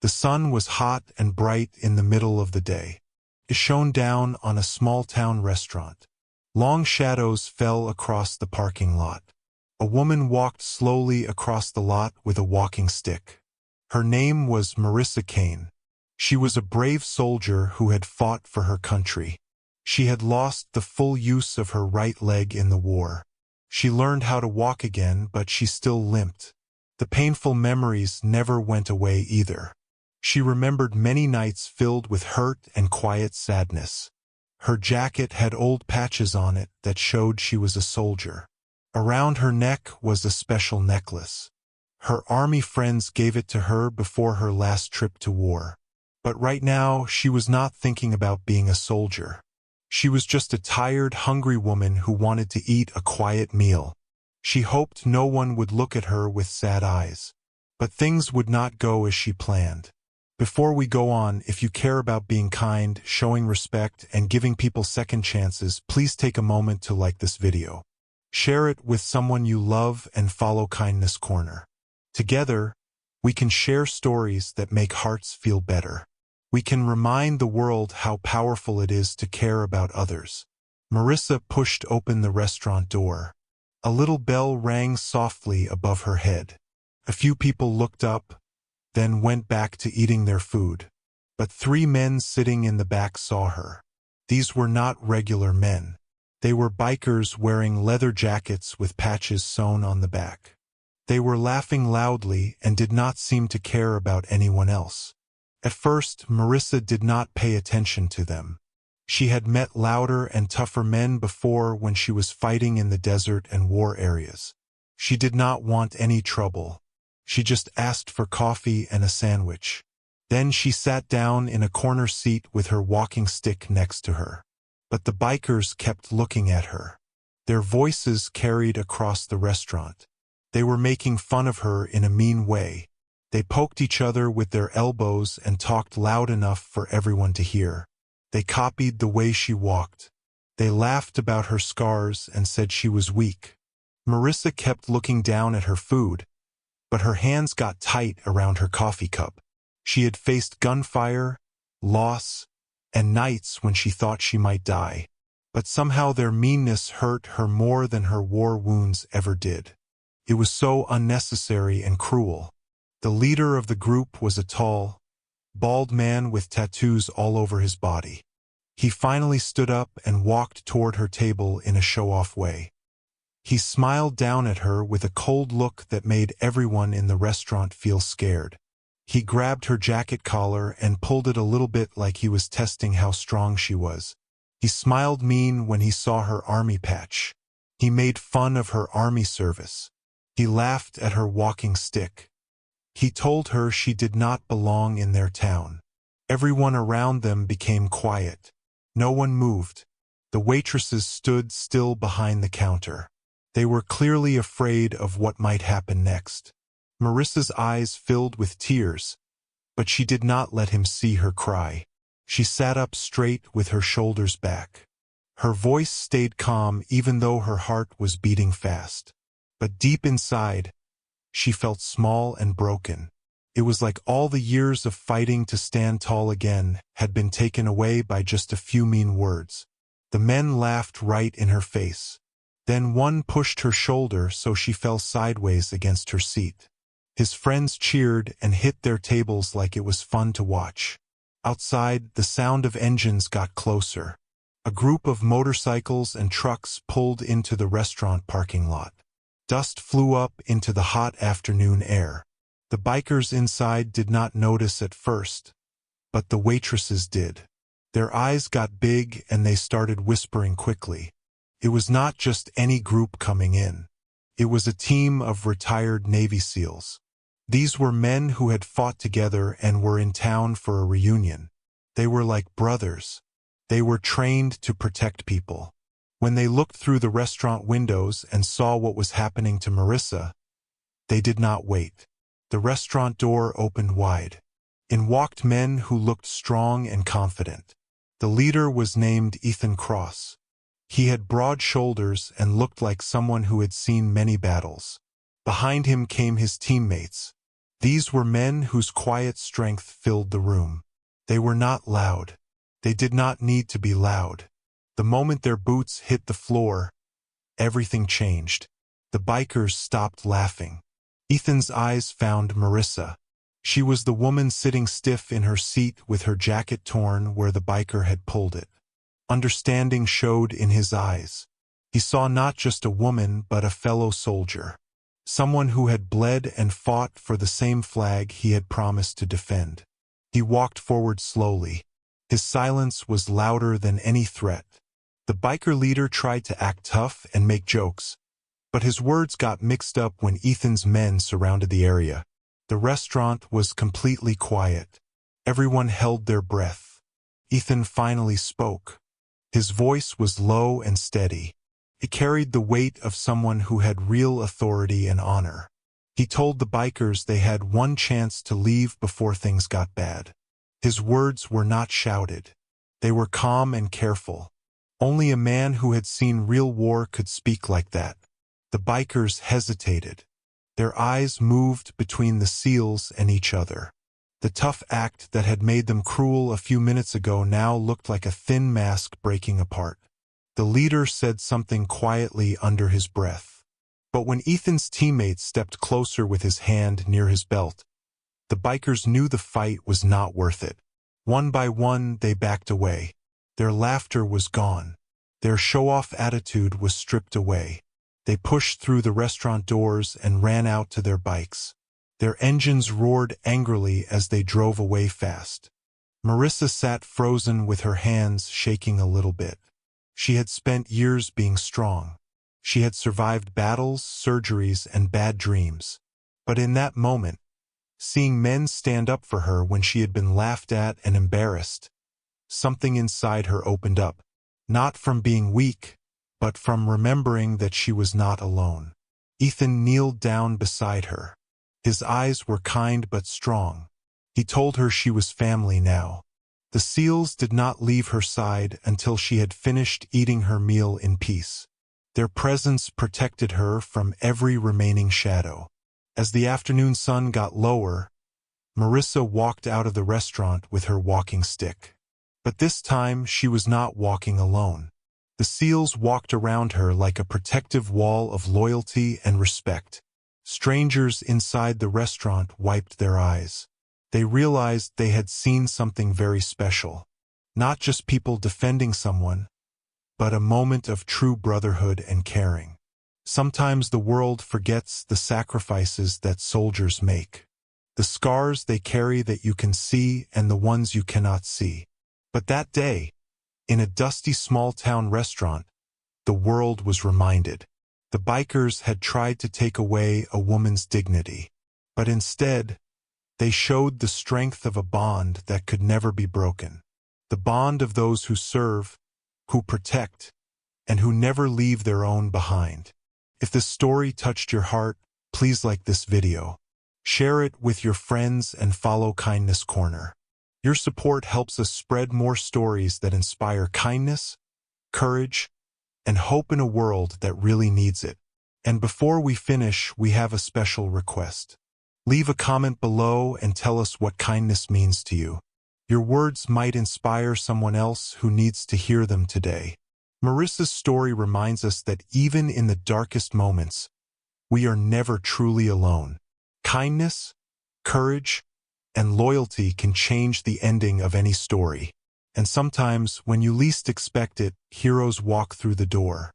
The sun was hot and bright in the middle of the day. It shone down on a small-town restaurant. Long shadows fell across the parking lot. A woman walked slowly across the lot with a walking stick. Her name was Marissa Kane. She was a brave soldier who had fought for her country. She had lost the full use of her right leg in the war. She learned how to walk again, but she still limped. The painful memories never went away either. She remembered many nights filled with hurt and quiet sadness. Her jacket had old patches on it that showed she was a soldier. Around her neck was a special necklace. Her army friends gave it to her before her last trip to war. But right now, she was not thinking about being a soldier. She was just a tired, hungry woman who wanted to eat a quiet meal. She hoped no one would look at her with sad eyes. But things would not go as she planned. Before we go on, if you care about being kind, showing respect, and giving people second chances, please take a moment to like this video. Share it with someone you love and follow Kindness Corner. Together, we can share stories that make hearts feel better. We can remind the world how powerful it is to care about others. Marissa pushed open the restaurant door. A little bell rang softly above her head. A few people looked up, then went back to eating their food. But 3 men sitting in the back saw her. These were not regular men. They were bikers wearing leather jackets with patches sewn on the back. They were laughing loudly and did not seem to care about anyone else. At first, Marissa did not pay attention to them. She had met louder and tougher men before when she was fighting in the desert and war areas. She did not want any trouble. She just asked for coffee and a sandwich. Then she sat down in a corner seat with her walking stick next to her. But the bikers kept looking at her. Their voices carried across the restaurant. They were making fun of her in a mean way. They poked each other with their elbows and talked loud enough for everyone to hear. They copied the way she walked. They laughed about her scars and said she was weak. Marissa kept looking down at her food, but her hands got tight around her coffee cup. She had faced gunfire, loss, and nights when she thought she might die. But somehow their meanness hurt her more than her war wounds ever did. It was so unnecessary and cruel. The leader of the group was a tall, bald man with tattoos all over his body. He finally stood up and walked toward her table in a show-off way. He smiled down at her with a cold look that made everyone in the restaurant feel scared. He grabbed her jacket collar and pulled it a little bit like he was testing how strong she was. He smiled mean when he saw her army patch. He made fun of her army service. He laughed at her walking stick. He told her she did not belong in their town. Everyone around them became quiet. No one moved. The waitresses stood still behind the counter. They were clearly afraid of what might happen next. Marissa's eyes filled with tears, but she did not let him see her cry. She sat up straight with her shoulders back. Her voice stayed calm even though her heart was beating fast. But deep inside, she felt small and broken. It was like all the years of fighting to stand tall again had been taken away by just a few mean words. The men laughed right in her face. Then one pushed her shoulder so she fell sideways against her seat. His friends cheered and hit their tables like it was fun to watch. Outside, the sound of engines got closer. A group of motorcycles and trucks pulled into the restaurant parking lot. Dust flew up into the hot afternoon air. The bikers inside did not notice at first, but the waitresses did. Their eyes got big and they started whispering quickly. It was not just any group coming in. It was a team of retired Navy SEALs. These were men who had fought together and were in town for a reunion. They were like brothers. They were trained to protect people. When they looked through the restaurant windows and saw what was happening to Marissa, they did not wait. The restaurant door opened wide. In walked men who looked strong and confident. The leader was named Ethan Cross. He had broad shoulders and looked like someone who had seen many battles. Behind him came his teammates. These were men whose quiet strength filled the room. They were not loud. They did not need to be loud. The moment their boots hit the floor, everything changed. The bikers stopped laughing. Ethan's eyes found Marissa. She was the woman sitting stiff in her seat with her jacket torn where the biker had pulled it. Understanding showed in his eyes. He saw not just a woman but a fellow soldier. Someone who had bled and fought for the same flag he had promised to defend. He walked forward slowly. His silence was louder than any threat. The biker leader tried to act tough and make jokes, but his words got mixed up when Ethan's men surrounded the area. The restaurant was completely quiet. Everyone held their breath. Ethan finally spoke. His voice was low and steady. It carried the weight of someone who had real authority and honor. He told the bikers they had one chance to leave before things got bad. His words were not shouted. They were calm and careful. Only a man who had seen real war could speak like that. The bikers hesitated. Their eyes moved between the SEALs and each other. The tough act that had made them cruel a few minutes ago now looked like a thin mask breaking apart. The leader said something quietly under his breath. But when Ethan's teammates stepped closer with his hand near his belt, the bikers knew the fight was not worth it. One by one, they backed away. Their laughter was gone. Their show-off attitude was stripped away. They pushed through the restaurant doors and ran out to their bikes. Their engines roared angrily as they drove away fast. Marissa sat frozen with her hands shaking a little bit. She had spent years being strong. She had survived battles, surgeries, and bad dreams. But in that moment, seeing men stand up for her when she had been laughed at and embarrassed, something inside her opened up, not from being weak, but from remembering that she was not alone. Ethan kneeled down beside her. His eyes were kind but strong. He told her she was family now. The SEALs did not leave her side until she had finished eating her meal in peace. Their presence protected her from every remaining shadow. As the afternoon sun got lower, Marissa walked out of the restaurant with her walking stick. But this time she was not walking alone. The SEALs walked around her like a protective wall of loyalty and respect. Strangers inside the restaurant wiped their eyes. They realized they had seen something very special. Not just people defending someone, but a moment of true brotherhood and caring. Sometimes the world forgets the sacrifices that soldiers make. The scars they carry that you can see and the ones you cannot see. But that day, in a dusty small-town restaurant, the world was reminded. The bikers had tried to take away a woman's dignity, but instead, they showed the strength of a bond that could never be broken. The bond of those who serve, who protect, and who never leave their own behind. If this story touched your heart, please like this video. Share it with your friends and follow Kindness Corner. Your support helps us spread more stories that inspire kindness, courage, and hope in a world that really needs it. And before we finish, we have a special request. Leave a comment below and tell us what kindness means to you. Your words might inspire someone else who needs to hear them today. Marissa's story reminds us that even in the darkest moments, we are never truly alone. Kindness, courage, and loyalty can change the ending of any story. And sometimes, when you least expect it, heroes walk through the door.